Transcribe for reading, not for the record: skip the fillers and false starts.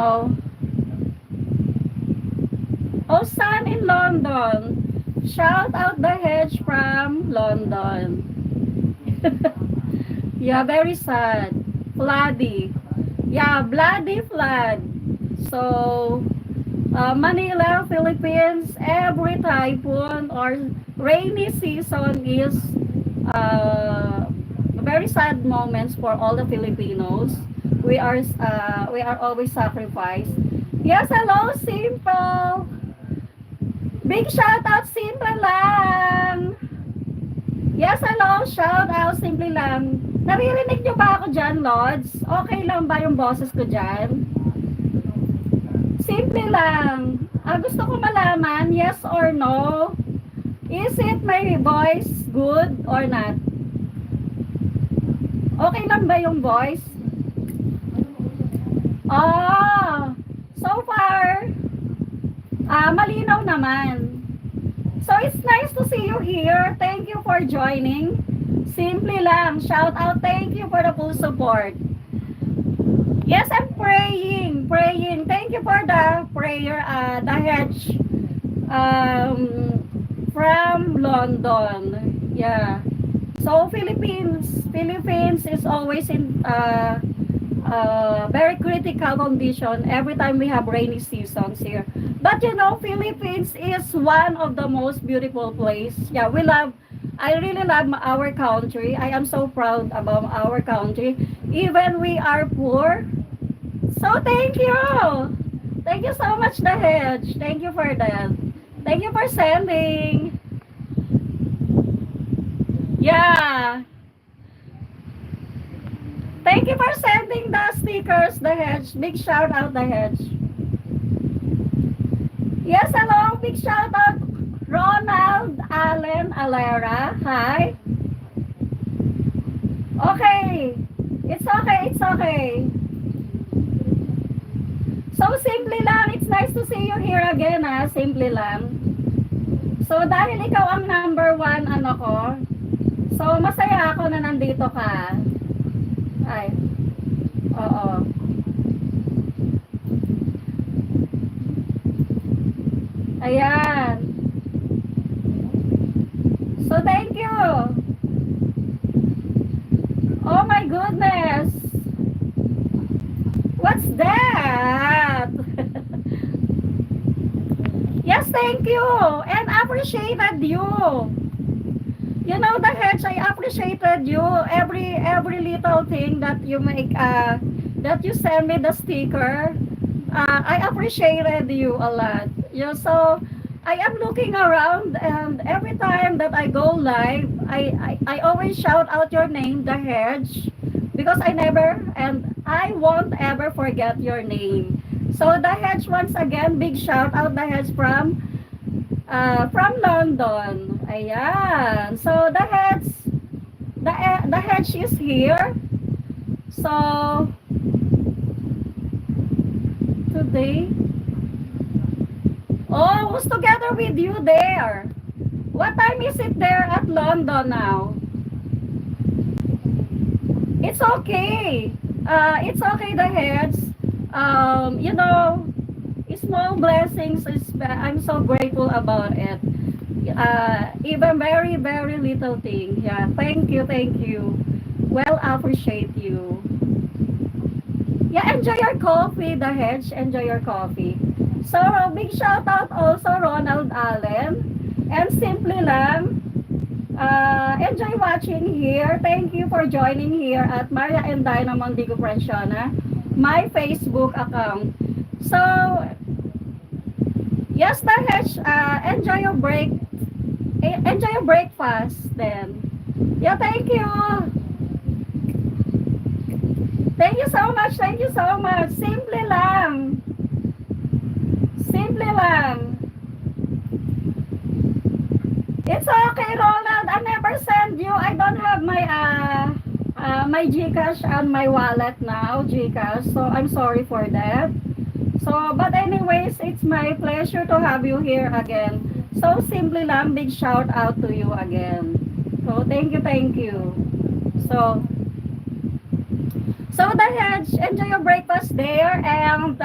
know. Oh, sun in London. Shout out the hedge from London. Yeah, very sad. Floody. Yeah, bloody flood. So, Manila, Philippines, every typhoon or rainy season is very sad moments for all the Filipinos. We are always sacrificed. Yes, hello, Simple. Big shout out, Simple lang. Yes, hello, shout out, Simple lang. Naririnig nyo ba ako dyan, Lods? Okay lang ba yung boses ko dyan? Simple lang. Gusto ko malaman, yes or no? Is it my voice good or not? Okay lang ba yung voice? Oh, so far, malinaw naman. So it's nice to see you here. Thank you for joining. Simple lang. Shout out. Thank you for the full support. Yes, I'm praying. Thank you for the prayer. The hedge from London. Yeah. So Philippines is always in very critical condition every time we have rainy seasons here. But you know, Philippines is one of the most beautiful place. Yeah, I really love our country. I am so proud about our country. Even we are poor. So thank you. Thank you so much, The Hedge. Thank you for that. Thank you for sending. Yeah. Thank you for sending the stickers, The Hedge. Big shout out, The Hedge. Yes, hello. Big shout out, Ronald Allen Alera. Hi. Okay. It's okay. So, simple lang. It's nice to see you here again, Simple lang. So, dahil ikaw ang number 1, ko. So, masaya ako na nandito ka. Ay. Oo. Ayan. So, thank you. Oh my goodness. What's that? Yes, thank you. And appreciated you. You know, The Hedge, I appreciated you. Every little thing that you make, that you send me the sticker. I appreciated you a lot. Yeah, so I am looking around, and every time that I go live, I always shout out your name, The Hedge, because I won't ever forget your name. So The Hedge, once again, big shout out, The Hedge from London. Ayan. So the Hedge is here. So today, oh, who's together with you there? What time is it there at London now? It's okay. It's okay, The Hedge. You know, small blessings I'm so grateful about it. Even very, very little thing. Yeah, thank you. Well, appreciate you. Yeah, enjoy your coffee, The Hedge. Enjoy your coffee. So, big shout out also Ronald Allen. And simply lang, enjoy watching here. Thank you for joining here at Maria and Dina Mondigo Franciona, my Facebook account. So, yes, The Hedge, enjoy your break. Enjoy your breakfast then. Yeah, thank you. Thank you so much. Simple lang. It's okay, Ronald. I never send you. I don't have my GCash and my wallet now, GCash. So I'm sorry for that. So, but anyways, it's my pleasure to have you here again. So, simply lang, big shout out to you again. So, thank you. So The Hedge, enjoy your breakfast there, and